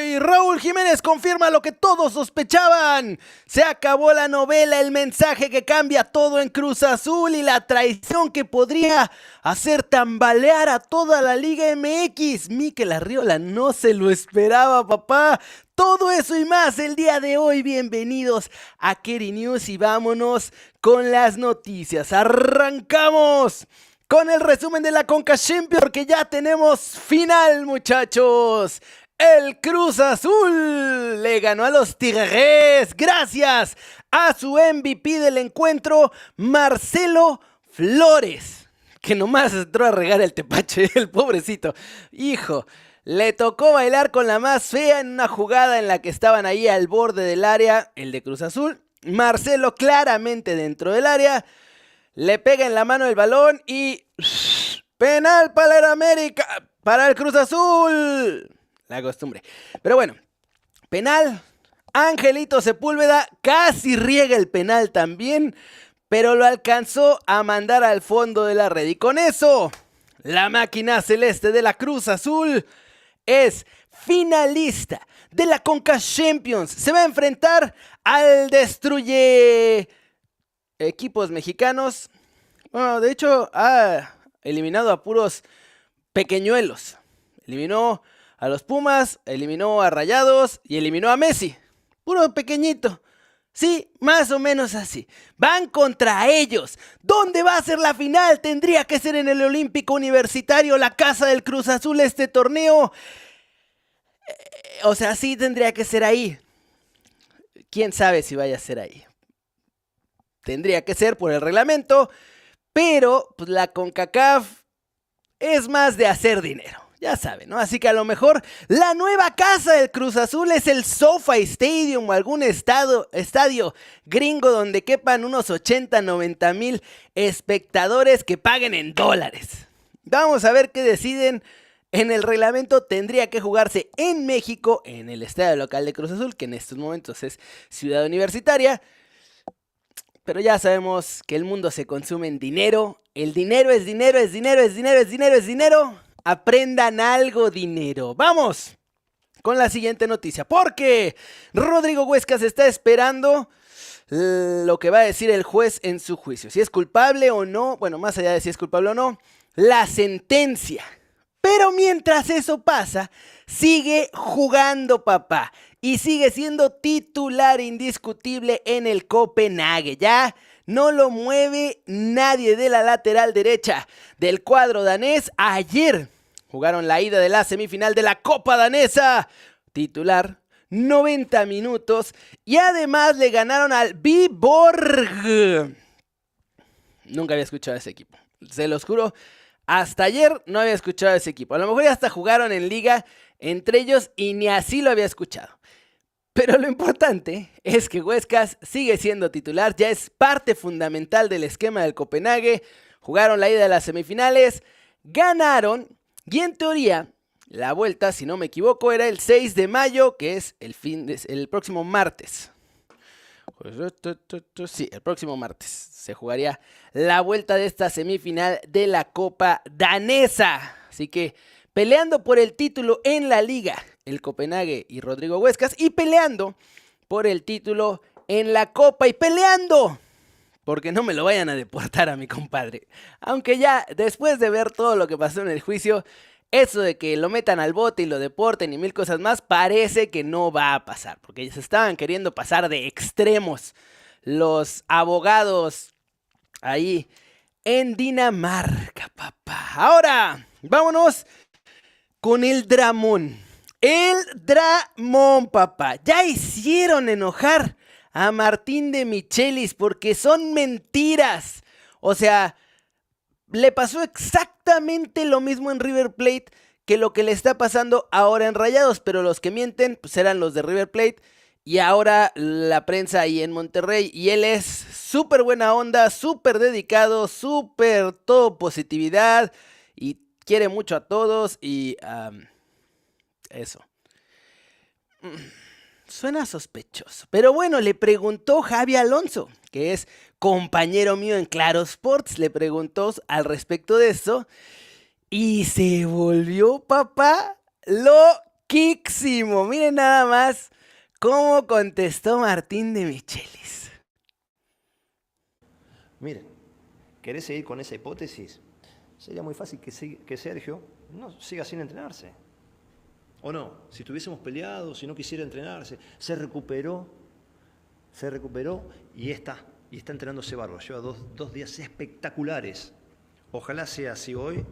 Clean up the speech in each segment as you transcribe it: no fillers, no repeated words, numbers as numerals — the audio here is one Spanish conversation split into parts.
Y Raúl Jiménez confirma lo que todos sospechaban. Se acabó la novela, el mensaje que cambia todo en Cruz Azul y la traición que podría hacer tambalear a toda la Liga MX. Mikel Arriola no se lo esperaba, papá. Todo eso y más el día de hoy. Bienvenidos a Keri News y vámonos con las noticias. ¡Arrancamos! Con el resumen de la Conca Champions, porque ya tenemos final, muchachos. El Cruz Azul le ganó a los Tigres gracias a su MVP del encuentro, Marcelo Flores, que nomás entró a regar el tepache, el pobrecito. Hijo, le tocó bailar con la más fea en una jugada en la que estaban ahí al borde del área, el de Cruz Azul. Marcelo claramente dentro del área. Le pega en la mano el balón y penal para el América, para el Cruz Azul. La costumbre. Pero bueno, penal. Angelito Sepúlveda casi riega el penal también, pero lo alcanzó a mandar al fondo de la red. Y con eso, la máquina celeste de la Cruz Azul es finalista de la Conca Champions. Se va a enfrentar al destruye equipos mexicanos. Bueno, de hecho ha eliminado a puros pequeñuelos. Eliminó a los Pumas, eliminó a Rayados y eliminó a Messi. Puro pequeñito. Sí, más o menos así. Van contra ellos. ¿Dónde va a ser la final? Tendría que ser en el Olímpico Universitario, la casa del Cruz Azul, este torneo. O sea, sí tendría que ser ahí. ¿Quién sabe si vaya a ser ahí? Tendría que ser por el reglamento, pero pues, la CONCACAF es más de hacer dinero, ya saben, ¿no? Así que a lo mejor la nueva casa del Cruz Azul es el SoFi Stadium o algún estadio gringo donde quepan unos 80-90 mil espectadores que paguen en dólares. Vamos a ver qué deciden. En el reglamento tendría que jugarse en México, en el estadio local de Cruz Azul, que en estos momentos es Ciudad Universitaria. Pero ya sabemos que el mundo se consume en dinero. El dinero es dinero, es dinero, es dinero, es dinero, es dinero. Aprendan algo, dinero. ¡Vamos! Con la siguiente noticia. Porque Rodrigo Huescas está esperando lo que va a decir el juez en su juicio. Si es culpable o no. Bueno, más allá de si es culpable o no. La sentencia. Pero mientras eso pasa, sigue jugando, papá. Y sigue siendo titular indiscutible en el Copenhague. Ya no lo mueve nadie de la lateral derecha del cuadro danés. Ayer jugaron la ida de la semifinal de la Copa Danesa. Titular, 90 minutos. Y además le ganaron al Viborg. Nunca había escuchado a ese equipo. Se los juro, hasta ayer no había escuchado a ese equipo. A lo mejor ya hasta jugaron en liga entre ellos y ni así lo había escuchado. Pero lo importante es que Huescas sigue siendo titular, ya es parte fundamental del esquema del Copenhague. Jugaron la ida de las semifinales, ganaron y en teoría la vuelta, si no me equivoco, era el 6 de mayo, que es el próximo martes. Sí, el próximo martes se jugaría la vuelta de esta semifinal de la Copa Danesa. Así que peleando por el título en la liga, el Copenhague y Rodrigo Huescas, y peleando por el título en la Copa, y peleando porque no me lo vayan a deportar a mi compadre. Aunque ya después de ver todo lo que pasó en el juicio, eso de que lo metan al bote y lo deporten y mil cosas más, parece que no va a pasar, porque se estaban queriendo pasar de extremos los abogados ahí en Dinamarca, papá. Ahora, vámonos con el dramón. El dramón, papá. Ya hicieron enojar a Martín de Michelis porque son mentiras. O sea, le pasó exactamente lo mismo en River Plate que lo que le está pasando ahora en Rayados. Pero los que mienten pues eran los de River Plate y ahora la prensa ahí en Monterrey. Y él es súper buena onda, súper dedicado, súper todo positividad y quiere mucho a todos y eso. Suena sospechoso. Pero bueno, le preguntó Javi Alonso, que es compañero mío en Claro Sports, le preguntó al respecto de eso. Y se volvió, papá, loquísimo. Miren nada más cómo contestó Martín de Michelis. Miren, ¿querés seguir con esa hipótesis? Sería muy fácil que Sergio no siga sin entrenarse. ¿O no? Si estuviésemos peleados, si no quisiera entrenarse, se recuperó y está entrenándose bárbaro. Lleva dos días espectaculares. Ojalá sea así hoy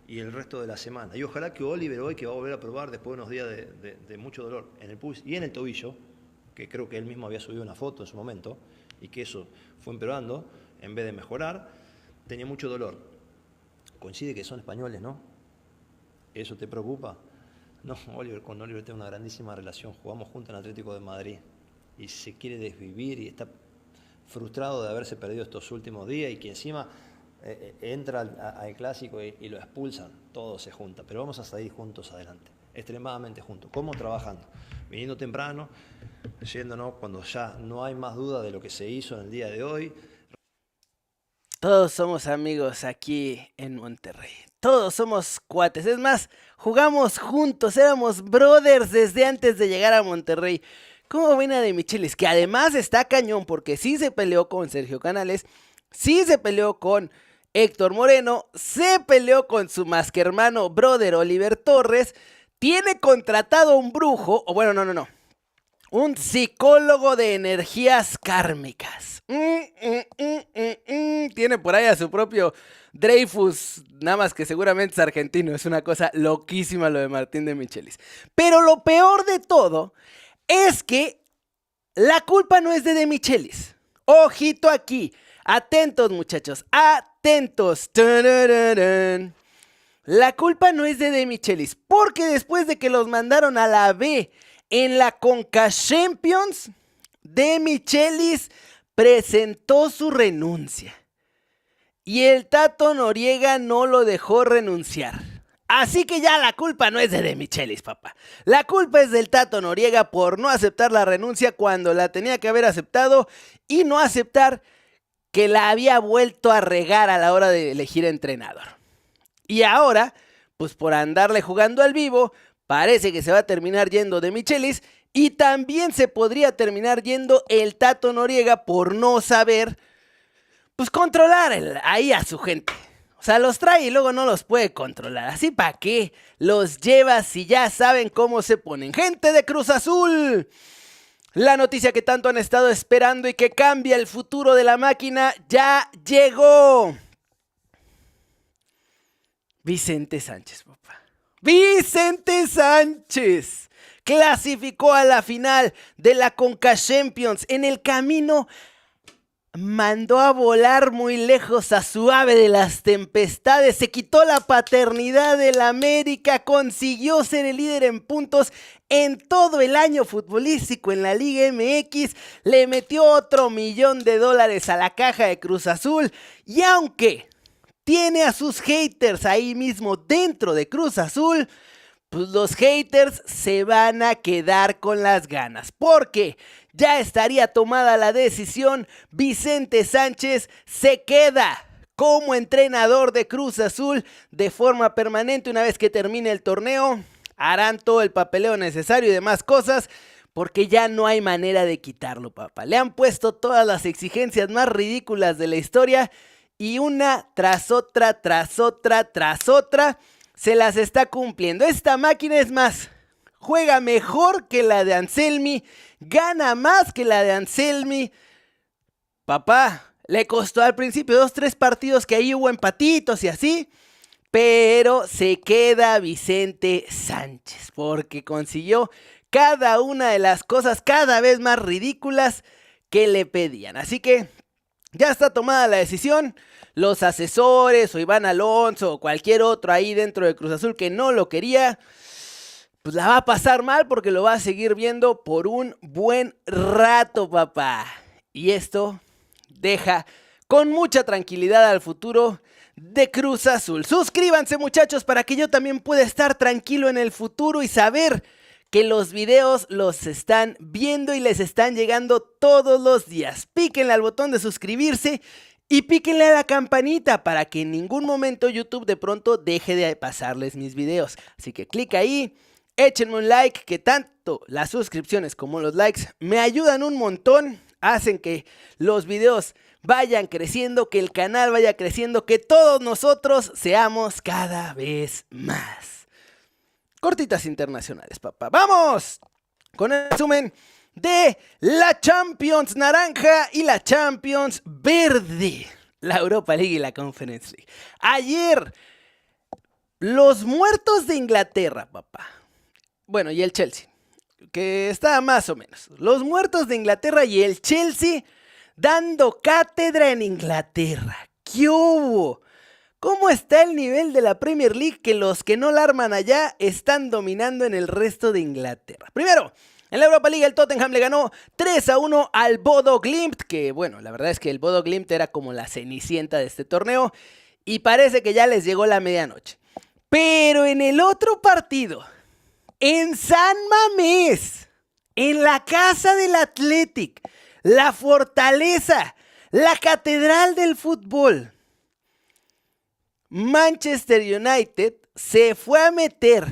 y el resto de la semana. Y ojalá que Oliver hoy, que va a volver a probar después de unos días de mucho dolor en el pubis y en el tobillo, que creo que él mismo había subido una foto en su momento, y que eso fue empeorando en vez de mejorar, tenía mucho dolor. Coincide que son españoles, ¿no? ¿Eso te preocupa? No, con Oliver tengo una grandísima relación. Jugamos juntos en Atlético de Madrid y se quiere desvivir y está frustrado de haberse perdido estos últimos días y que encima entra al clásico y lo expulsan. Todo se junta, pero vamos a salir juntos adelante, extremadamente juntos. ¿Cómo? Trabajando, viniendo temprano, yéndonos cuando ya no hay más duda de lo que se hizo en el día de hoy. Todos somos amigos aquí en Monterrey. Todos somos cuates. Es más, jugamos juntos, éramos brothers desde antes de llegar a Monterrey. ¿Cómo ven a de Michelis? Que además está cañón porque sí se peleó con Sergio Canales, sí se peleó con Héctor Moreno, se peleó con su más que hermano brother Oliver Torres, tiene contratado un brujo, o bueno, no. Un psicólogo de energías kármicas. Tiene por ahí a su propio Dreyfus, nada más que seguramente es argentino. Es una cosa loquísima lo de Martín de Michelis. Pero lo peor de todo es que la culpa no es de Michelis. Ojito aquí. Atentos, muchachos. Atentos. ¡Tarararán! La culpa no es de Michelis. Porque después de que los mandaron a la B en la Conca Champions, de Michelis presentó su renuncia. Y el Tato Noriega no lo dejó renunciar. Así que ya la culpa no es de Michelis, papá. La culpa es del Tato Noriega por no aceptar la renuncia cuando la tenía que haber aceptado y no aceptar que la había vuelto a regar a la hora de elegir entrenador. Y ahora, pues por andarle jugando al vivo, parece que se va a terminar yendo de Michelis y también se podría terminar yendo el Tato Noriega por no saber, pues controlar ahí a su gente. O sea, los trae y luego no los puede controlar. Así para qué los lleva si ya saben cómo se ponen. Gente de Cruz Azul. La noticia que tanto han estado esperando y que cambia el futuro de la máquina ya llegó. Vicente Sánchez, papá. Vicente Sánchez clasificó a la final de la Conca Champions. En el camino mandó a volar muy lejos a su ave de las tempestades, se quitó la paternidad del América, consiguió ser el líder en puntos en todo el año futbolístico en la Liga MX, le metió otro $1 millón a la caja de Cruz Azul y aunque tiene a sus haters ahí mismo dentro de Cruz Azul, pues los haters se van a quedar con las ganas, porque ya estaría tomada la decisión. Vicente Sánchez se queda como entrenador de Cruz Azul de forma permanente una vez que termine el torneo. Harán todo el papeleo necesario y demás cosas, porque ya no hay manera de quitarlo, papá. Le han puesto todas las exigencias más ridículas de la historia y una tras otra, se las está cumpliendo. Esta máquina es más, juega mejor que la de Anselmi, gana más que la de Anselmi. Papá, le costó al principio 2-3 partidos que ahí hubo empatitos y así, pero se queda Vicente Sánchez porque consiguió cada una de las cosas cada vez más ridículas que le pedían. Así que ya está tomada la decisión. Los asesores o Iván Alonso o cualquier otro ahí dentro de Cruz Azul que no lo quería, pues la va a pasar mal porque lo va a seguir viendo por un buen rato, papá. Y esto deja con mucha tranquilidad al futuro de Cruz Azul. Suscríbanse, muchachos, para que yo también pueda estar tranquilo en el futuro y saber que los videos los están viendo y les están llegando todos los días. Píquenle al botón de suscribirse y píquenle a la campanita para que en ningún momento YouTube de pronto deje de pasarles mis videos. Así que clic ahí, échenme un like, que tanto las suscripciones como los likes me ayudan un montón, hacen que los videos vayan creciendo, que el canal vaya creciendo, que todos nosotros seamos cada vez más. Cortitas internacionales, papá. ¡Vamos! Con el resumen de la Champions naranja y la Champions verde. La Europa League y la Conference League. Ayer, los muertos de Inglaterra, papá. Bueno, y el Chelsea, que está más o menos. Los muertos de Inglaterra y el Chelsea dando cátedra en Inglaterra. ¿Qué hubo? ¿Cómo está el nivel de la Premier League que los que no la arman allá están dominando en el resto de Inglaterra? Primero, en la Europa League el Tottenham le ganó 3-1 al Bodo Glimt, que bueno, la verdad es que el Bodo Glimt era como la cenicienta de este torneo y parece que ya les llegó la medianoche. Pero en el otro partido, en San Mamés, en la casa del Athletic, la fortaleza, la catedral del fútbol, Manchester United se fue a meter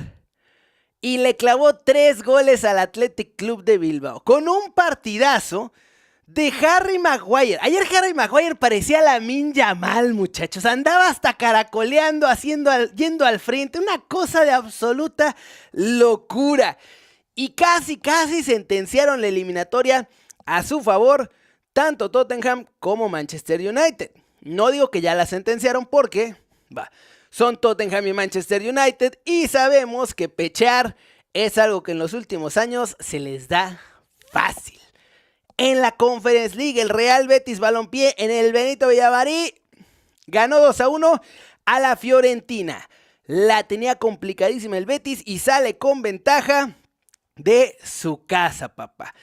y le clavó 3 goles al Athletic Club de Bilbao con un partidazo de Harry Maguire. Ayer Harry Maguire parecía Lamine Yamal, muchachos. Andaba hasta caracoleando, yendo al frente. Una cosa de absoluta locura. Y casi sentenciaron la eliminatoria a su favor, tanto Tottenham como Manchester United. No digo que ya la sentenciaron porque son Tottenham y Manchester United y sabemos que pechear es algo que en los últimos años se les da fácil. En la Conference League, el Real Betis Balompié en el Benito Villamarín ganó 2-1 a la Fiorentina. La tenía complicadísima el Betis y sale con ventaja de su casa, papá.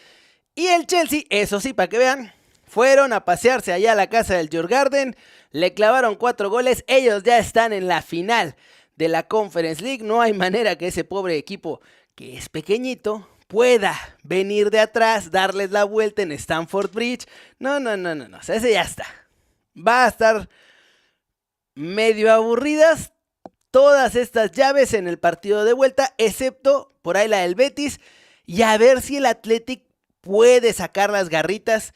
Y el Chelsea, eso sí, para que vean, fueron a pasearse allá a la casa del Djurgården, le clavaron 4 goles, ellos ya están en la final de la Conference League, no hay manera que ese pobre equipo, que es pequeñito, pueda venir de atrás, darles la vuelta en Stamford Bridge. No, o sea, ese ya está. Va a estar medio aburridas todas estas llaves en el partido de vuelta, excepto por ahí la del Betis, y a ver si el Athletic puede sacar las garritas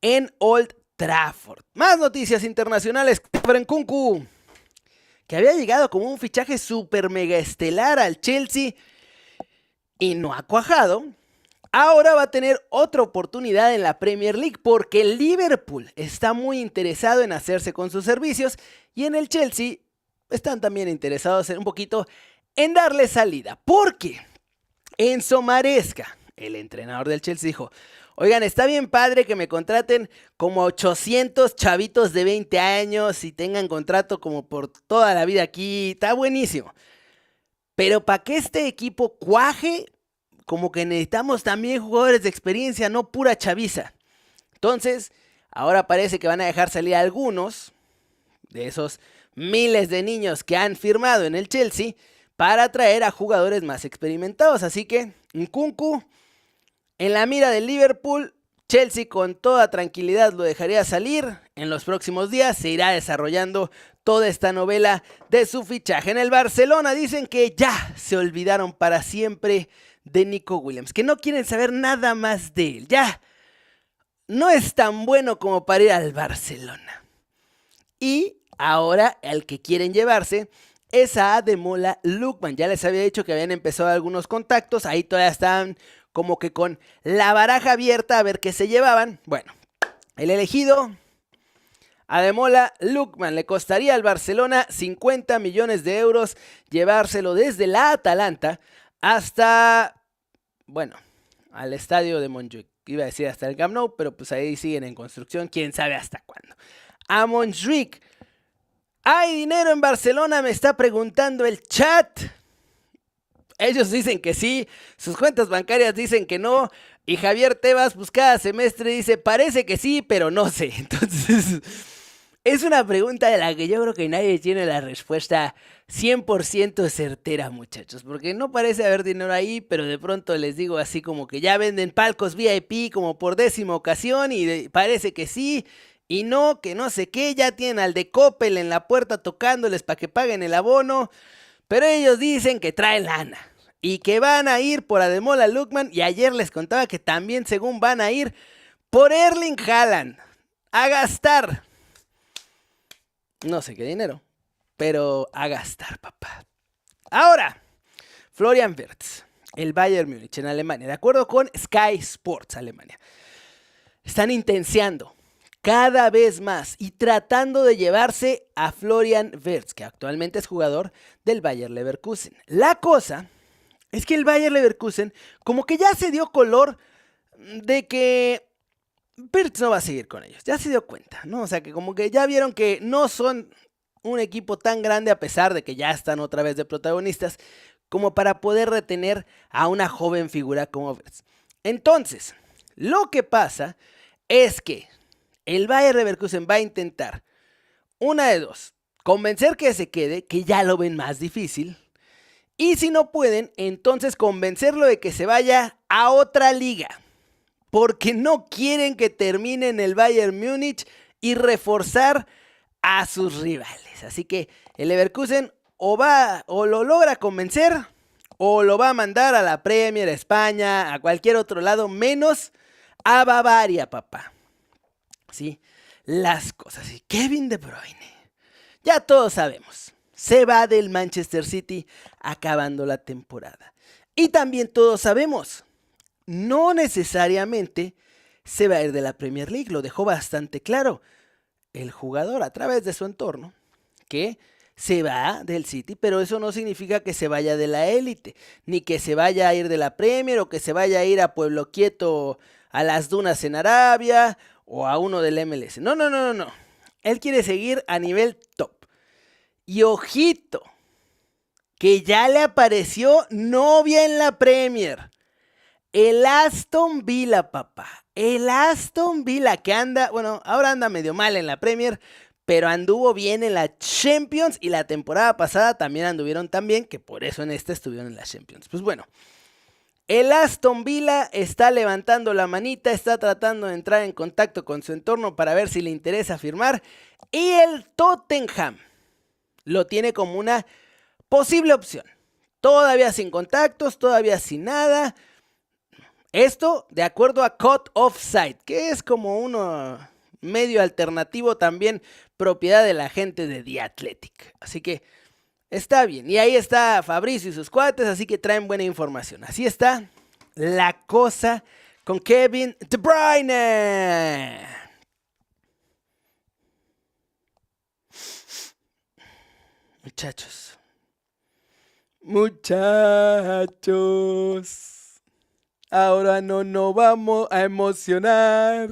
en Old Trafford. Más noticias internacionales. Nkunku, que había llegado como un fichaje super mega estelar al Chelsea y no ha cuajado, ahora va a tener otra oportunidad en la Premier League porque el Liverpool está muy interesado en hacerse con sus servicios y en el Chelsea están también interesados un poquito en darle salida. Porque Enzo Maresca, el entrenador del Chelsea, dijo: oigan, está bien padre que me contraten como 800 chavitos de 20 años y tengan contrato como por toda la vida aquí, está buenísimo. Pero para que este equipo cuaje, como que necesitamos también jugadores de experiencia, no pura chaviza. Entonces, ahora parece que van a dejar salir a algunos de esos miles de niños que han firmado en el Chelsea para traer a jugadores más experimentados. Así que, Nkunku en la mira del Liverpool, Chelsea con toda tranquilidad lo dejaría salir. En los próximos días se irá desarrollando toda esta novela de su fichaje. En el Barcelona dicen que ya se olvidaron para siempre de Nico Williams, que no quieren saber nada más de él. Ya no es tan bueno como para ir al Barcelona. Y ahora el que quieren llevarse es a Ademola Lookman. Ya les había dicho que habían empezado algunos contactos, ahí todavía están como que con la baraja abierta a ver qué se llevaban. Bueno, el elegido, Ademola Lookman, le costaría al Barcelona 50 millones de euros llevárselo desde la Atalanta hasta, bueno, al estadio de Montjuic. Iba a decir hasta el Camp Nou, pero pues ahí siguen en construcción, quién sabe hasta cuándo. A Montjuic. ¿Hay dinero en Barcelona? Me está preguntando el chat. Ellos dicen que sí, sus cuentas bancarias dicen que no, y Javier Tebas, pues cada semestre dice, parece que sí, pero no sé. Entonces, es una pregunta de la que yo creo que nadie tiene la respuesta 100% certera, muchachos, porque no parece haber dinero ahí, pero de pronto les digo así como que ya venden palcos VIP como por 10ª ocasión, y parece que sí, y no, que no sé qué, ya tienen al de Coppel en la puerta tocándoles para que paguen el abono. Pero ellos dicen que traen lana. y que van a ir por Ademola Lookman, y ayer les contaba que también según van a ir por Erling Haaland a gastar, no sé qué dinero, pero a gastar, papá. Ahora, Florian Wirtz, el Bayern Múnich en Alemania, de acuerdo con Sky Sports Alemania, están intenciando cada vez más y tratando de llevarse a Florian Wirtz, que actualmente es jugador del Bayer Leverkusen. La cosa es que el Bayer Leverkusen como que ya se dio color de que Wirtz no va a seguir con ellos. Ya se dio cuenta, ¿no? O sea, que como que ya vieron que no son un equipo tan grande a pesar de que ya están otra vez de protagonistas como para poder retener a una joven figura como Wirtz. Entonces, lo que pasa es que el Bayer Leverkusen va a intentar una de dos: convencer que se quede, que ya lo ven más difícil, y si no pueden, entonces convencerlo de que se vaya a otra liga, porque no quieren que termine en el Bayern Múnich y reforzar a sus rivales. Así que el Leverkusen o lo logra convencer o lo va a mandar a la Premier, a España, a cualquier otro lado, menos a Bavaria, papá. Sí, las cosas. Y Kevin De Bruyne, ya todos sabemos, se va del Manchester City acabando la temporada. Y también todos sabemos, no necesariamente se va a ir de la Premier League, lo dejó bastante claro el jugador a través de su entorno, que se va del City, pero eso no significa que se vaya de la élite, ni que se vaya a ir de la Premier, o que se vaya a ir a Pueblo Quieto, a las dunas en Arabia, o a uno del MLS. No. Él quiere seguir a nivel top. Y ojito, que ya le apareció novia en la Premier. El Aston Villa, papá. El Aston Villa que anda, bueno, ahora anda medio mal en la Premier, pero anduvo bien en la Champions y la temporada pasada también anduvieron tan bien que por eso en esta estuvieron en la Champions. Pues bueno, el Aston Villa está levantando la manita, está tratando de entrar en contacto con su entorno para ver si le interesa firmar, y el Tottenham lo tiene como una posible opción. Todavía sin contactos, todavía sin nada. Esto de acuerdo a Cut Offside, que es como uno medio alternativo también, propiedad de la gente de The Athletic. Así que está bien. Y ahí está Fabricio y sus cuates, así que traen buena información. Así está la cosa con Kevin De Bruyne. Muchachos, ahora no nos vamos a emocionar.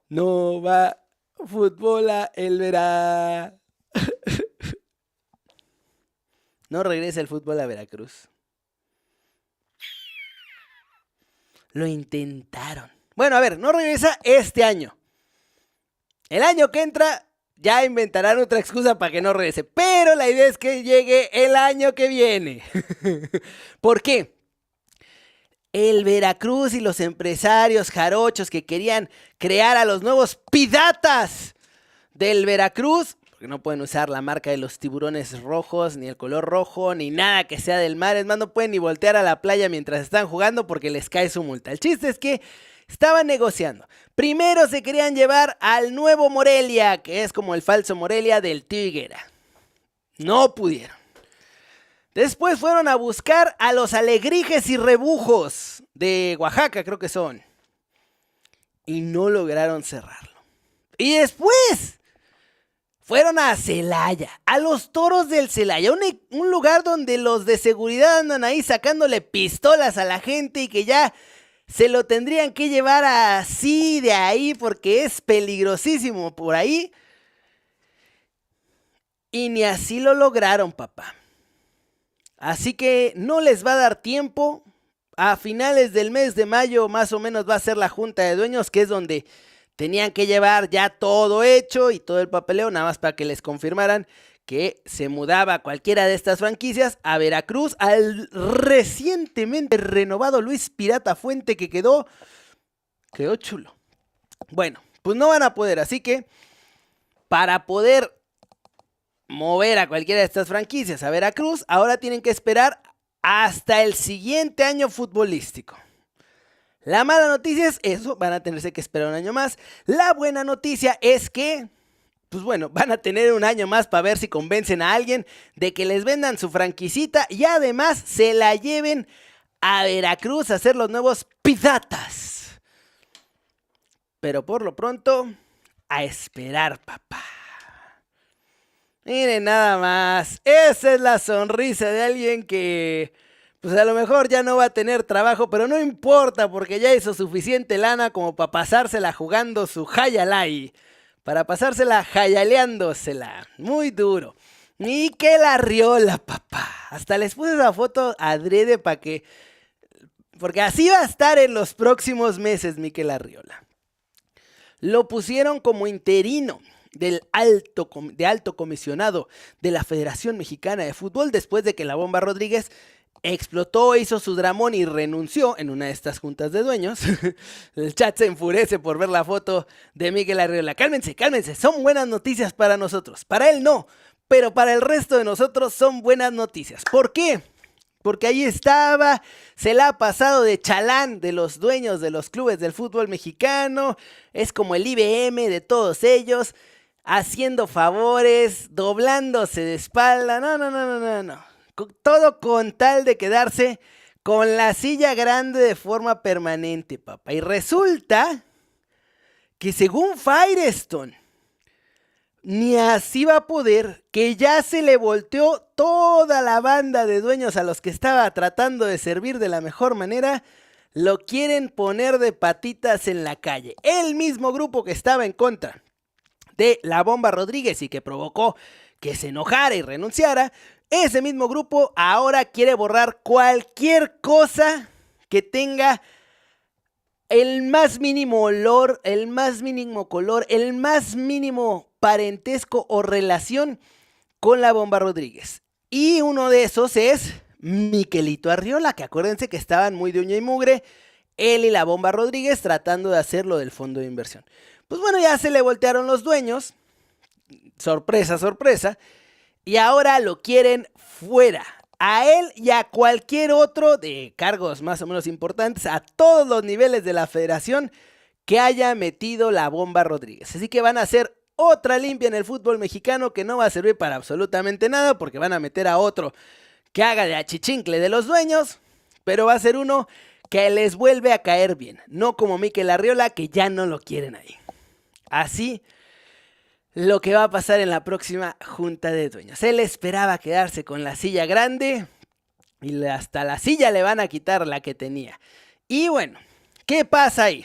No va fútbol a el verá. No regresa el fútbol a Veracruz. Lo intentaron. Bueno, a ver, no regresa este año. El año que entra ya inventarán otra excusa para que no regrese. Pero la idea es que llegue el año que viene. ¿Por qué? El Veracruz y los empresarios jarochos que querían crear a los nuevos piratas del Veracruz, porque no pueden usar la marca de los tiburones rojos, ni el color rojo, ni nada que sea del mar. Es más, no pueden ni voltear a la playa mientras están jugando porque les cae su multa. El chiste es que estaban negociando. Primero se querían llevar al nuevo Morelia, que es como el falso Morelia del Tío Higuera. No pudieron. Después fueron a buscar a los Alegrijes y Rebujos de Oaxaca, creo que son. Y no lograron cerrarlo. Y después fueron a Celaya, a los Toros del Celaya, un lugar donde los de seguridad andan ahí sacándole pistolas a la gente y que ya se lo tendrían que llevar así de ahí porque es peligrosísimo por ahí. Y ni así lo lograron, papá. Así que no les va a dar tiempo. A finales del mes de mayo más o menos va a ser la junta de dueños, que es donde tenían que llevar ya todo hecho y todo el papeleo, nada más para que les confirmaran que se mudaba cualquiera de estas franquicias a Veracruz, al recientemente renovado Luis Pirata Fuente, que quedó chulo. Bueno, pues no van a poder, así que para poder mover a cualquiera de estas franquicias a Veracruz, ahora tienen que esperar hasta el siguiente año futbolístico. La mala noticia es eso, van a tenerse que esperar un año más. La buena noticia es que, pues bueno, van a tener un año más para ver si convencen a alguien de que les vendan su franquicita y además se la lleven a Veracruz a ser los nuevos Piratas. Pero por lo pronto, a esperar, papá. Miren nada más, esa es la sonrisa de alguien que, pues a lo mejor ya no va a tener trabajo, pero no importa porque ya hizo suficiente lana como para pasársela jugando su Hayalay. Para pasársela hayaleándosela, muy duro. Mikel Arriola, papá. Hasta les puse esa foto adrede para que, porque así va a estar en los próximos meses Mikel Arriola. Lo pusieron como interino de alto comisionado de la Federación Mexicana de Fútbol después de que la Bomba Rodríguez explotó, hizo su dramón y renunció en una de estas juntas de dueños. El chat se enfurece por ver la foto de Mikel Arriola. Cálmense, son buenas noticias para nosotros. Para él no, pero para el resto de nosotros son buenas noticias. ¿Por qué? Porque ahí estaba, se la ha pasado de chalán de los dueños de los clubes del fútbol mexicano, es como el IBM de todos ellos, haciendo favores, doblándose de espalda, no. Todo con tal de quedarse con la silla grande de forma permanente, papá. Y resulta que según Firestone, ni así va a poder, que ya se le volteó toda la banda de dueños a los que estaba tratando de servir de la mejor manera, lo quieren poner de patitas en la calle. El mismo grupo que estaba en contra de la Bomba Rodríguez y que provocó que se enojara y renunciara, ese mismo grupo ahora quiere borrar cualquier cosa que tenga el más mínimo olor, el más mínimo color, el más mínimo parentesco o relación con la Bomba Rodríguez. Y uno de esos es Mikelito Arriola, que acuérdense que estaban muy de uña y mugre, él y la Bomba Rodríguez tratando de hacer lo del fondo de inversión. Pues bueno, ya se le voltearon los dueños, sorpresa, sorpresa, y ahora lo quieren fuera. A él y a cualquier otro de cargos más o menos importantes, a todos los niveles de la federación que haya metido la Bomba Rodríguez. Así que van a hacer otra limpia en el fútbol mexicano que no va a servir para absolutamente nada porque van a meter a otro que haga de achichincle de los dueños, pero va a ser uno que les vuelve a caer bien, no como Mikel Arriola que ya no lo quieren ahí. Así lo que va a pasar en la próxima junta de dueños. Él esperaba quedarse con la silla grande y hasta la silla le van a quitar la que tenía. Y bueno, ¿qué pasa ahí?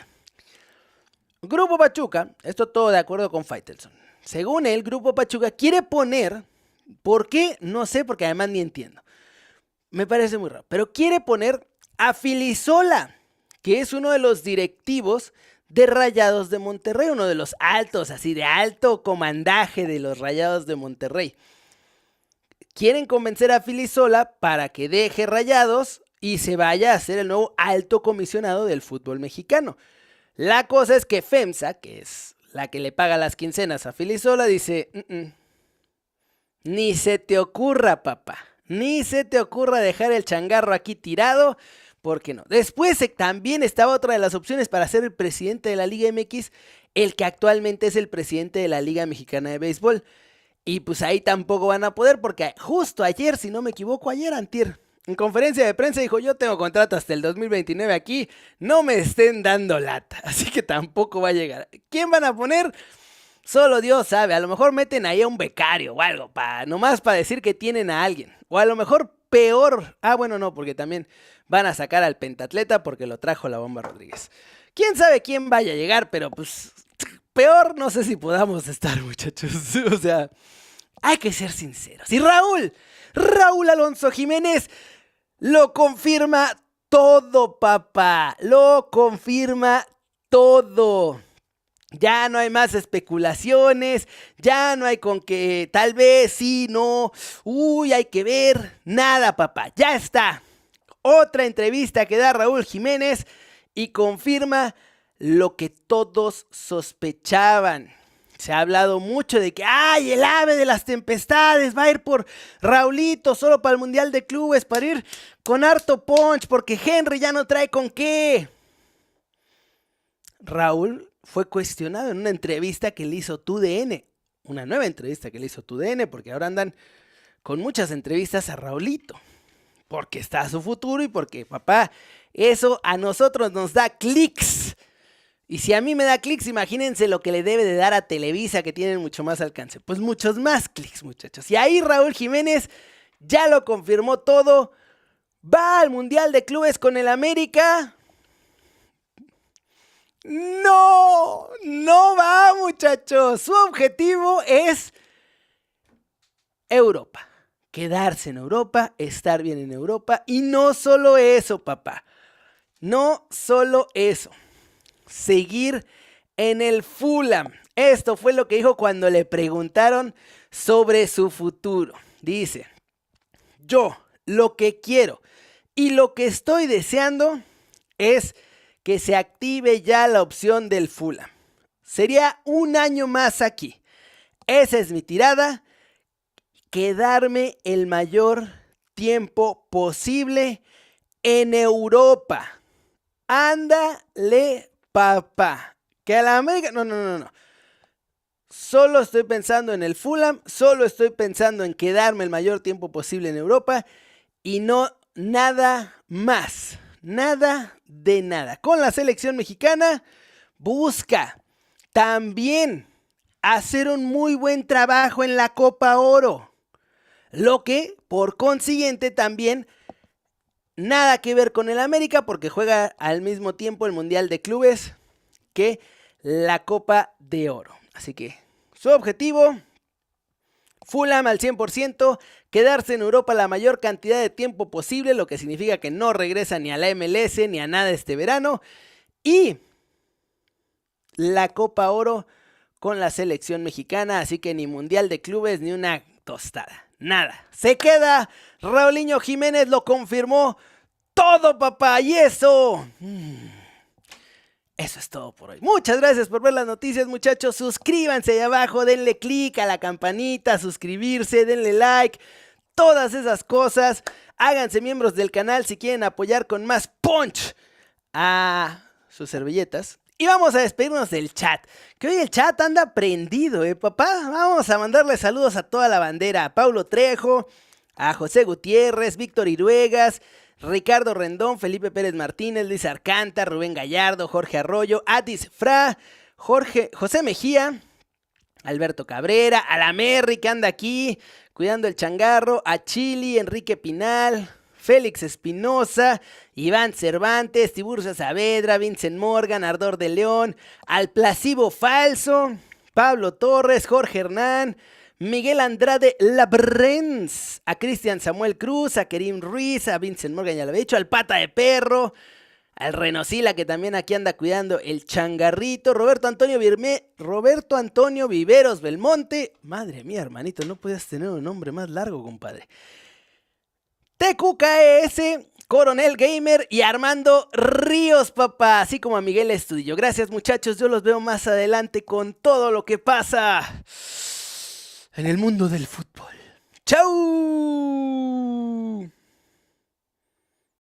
Grupo Pachuca, esto todo de acuerdo con Faitelson. Según él, Grupo Pachuca quiere poner, ¿por qué? No sé, porque además ni entiendo. Me parece muy raro, pero quiere poner a Filisola, que es uno de los directivos de Rayados de Monterrey, uno de los altos, así de alto comandaje de los Rayados de Monterrey. Quieren convencer a Filisola para que deje Rayados y se vaya a ser el nuevo alto comisionado del fútbol mexicano. La cosa es que FEMSA, que es la que le paga las quincenas a Filisola, dice, ni se te ocurra, papá, ni se te ocurra dejar el changarro aquí tirado, ¿por qué no? Después también estaba otra de las opciones para ser el presidente de la Liga MX, el que actualmente es el presidente de la Liga Mexicana de Béisbol. Y pues ahí tampoco van a poder porque justo ayer, si no me equivoco, antier, en conferencia de prensa dijo, yo tengo contrato hasta el 2029 aquí, no me estén dando lata, así que tampoco va a llegar. ¿Quién van a poner? Solo Dios sabe, a lo mejor meten ahí a un becario o algo, nomás para decir que tienen a alguien. O a lo mejor peor, bueno no, porque también van a sacar al pentatleta porque lo trajo la Bomba Rodríguez. ¿Quién sabe quién vaya a llegar? Pero pues peor no sé si podamos estar, muchachos. O sea, hay que ser sinceros. Y Raúl Alonso Jiménez lo confirma todo, papá. Lo confirma todo. Ya no hay más especulaciones, ya no hay con que tal vez sí, no, hay que ver, nada, papá, ya está. Otra entrevista que da Raúl Jiménez y confirma lo que todos sospechaban, Se ha hablado mucho de que, ¡ay, el ave de las tempestades va a ir por Raulito solo para el Mundial de Clubes, para ir con harto punch, porque Henry ya no trae con qué! Raúl fue cuestionado en una entrevista que le hizo TUDN, una nueva entrevista que le hizo TUDN, porque ahora andan con muchas entrevistas a Raulito, porque está a su futuro y porque, papá, eso a nosotros nos da clics. Y si a mí me da clics, imagínense lo que le debe de dar a Televisa, que tienen mucho más alcance. Pues muchos más clics, muchachos. Y ahí Raúl Jiménez ya lo confirmó todo. ¿Va al Mundial de Clubes con el América? No, no va, muchachos. Su objetivo es Europa. Quedarse en Europa, estar bien en Europa. Y no solo eso, papá. No solo eso. Seguir en el Fulham. Esto fue lo que dijo cuando le preguntaron sobre su futuro. Dice, yo lo que quiero y lo que estoy deseando es que se active ya la opción del Fulham. Sería un año más aquí. Esa es mi tirada. Quedarme el mayor tiempo posible en Europa. Ándale, papá. Que a la América... No. Solo estoy pensando en el Fulham. Solo estoy pensando en quedarme el mayor tiempo posible en Europa. Y no nada más. Nada de nada. Con la selección mexicana busca también hacer un muy buen trabajo en la Copa Oro. Lo que, por consiguiente, también nada que ver con el América porque juega al mismo tiempo el Mundial de Clubes que la Copa de Oro. Así que su objetivo, Fulham al 100%, quedarse en Europa la mayor cantidad de tiempo posible, lo que significa que no regresa ni a la MLS ni a nada este verano. Y la Copa Oro con la selección mexicana, así que ni Mundial de Clubes ni una tostada. Nada, se queda. Raulinho Jiménez lo confirmó todo, papá, y eso es todo por hoy. Muchas gracias por ver las noticias, muchachos. Suscríbanse ahí abajo, denle click a la campanita, suscribirse, denle like, todas esas cosas. Háganse miembros del canal si quieren apoyar con más punch a sus servilletas. Y vamos a despedirnos del chat, que hoy el chat anda prendido, papá. Vamos a mandarle saludos a toda la bandera, a Paulo Trejo, a José Gutiérrez, Víctor Iruegas, Ricardo Rendón, Felipe Pérez Martínez, Luis Arcanta, Rubén Gallardo, Jorge Arroyo, Atis Fra, José Mejía, Alberto Cabrera, a la Merry que anda aquí cuidando el changarro, a Chili, Enrique Pinal, Félix Espinosa, Iván Cervantes, Tiburcio Saavedra, Vincent Morgan, Ardor de León, al Placebo Falso, Pablo Torres, Jorge Hernán, Miguel Andrade Labrenz, a Cristian Samuel Cruz, a Kerim Ruiz, a Vincent Morgan, ya lo había dicho, al Pata de Perro, al Renosila que también aquí anda cuidando el changarrito, Roberto Antonio Viveros Belmonte, madre mía hermanito, no podías tener un nombre más largo, compadre. TQKS, Coronel Gamer y Armando Ríos, papá, así como a Miguel Estudillo. Gracias, muchachos, yo los veo más adelante con todo lo que pasa en el mundo del fútbol. ¡Chau!